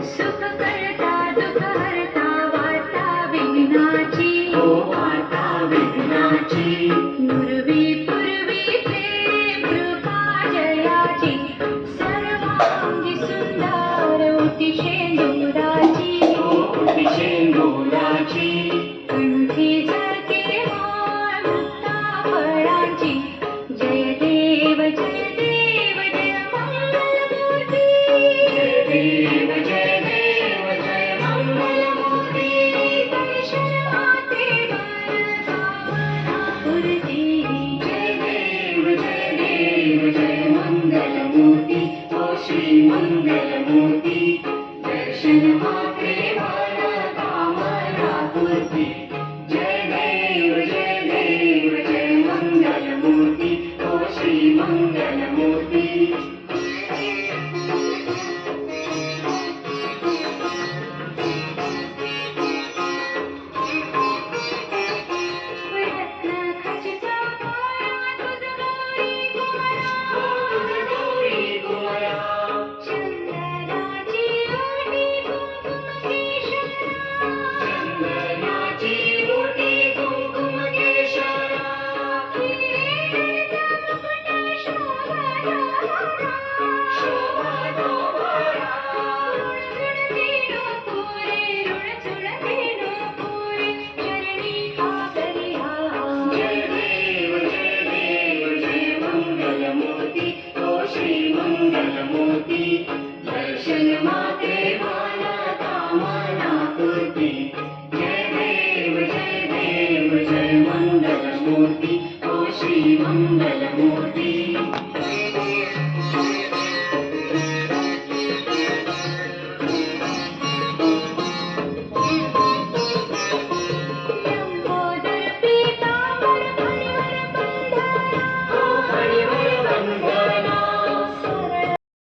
सुख करता दुःख हरता वार्ता विघ्नाची, ओ वार्ता विघ्नाची, पूर्वी पूर्वी प्रेम कृपा जयाची, सर्वांगी सुंदर उटी शेंदुराची, ओटी शेंदुराची, कंठी झळके माळ मुक्ता फळांची, जय देव जय देव जय मंगलमूर्ती, जय देव जय देव जय मंगलमूर्ती, दर्शन माते वरदावना पूर्ती, जय देव जय मंगलमूर्ती, ओ श्री मंगलमूर्ती, दर्शन मात्रे मनोकामना पूर्ती, जय देव जय मंगलमूर्ती, ओ श्री मंगलमूर्ती. रत्न खचिता माळा तुझ गौरी कुमारा, गौरी कुमारा, चंदनाची ओटी कुंकुम केशरा, चंदनाची ओटी कुंकुम केशरा, हिरे मुकुट शोभा दारा, ऋणचुळते नूपुरे, चरणी आकरिहा, जय देव जय मंगलमूर्ती, ओ श्री मंगलमूर्ती, दर्शन मात्रे मनोकामना पूर्ती, जय देव जय मंगलमूर्ती, ओ श्री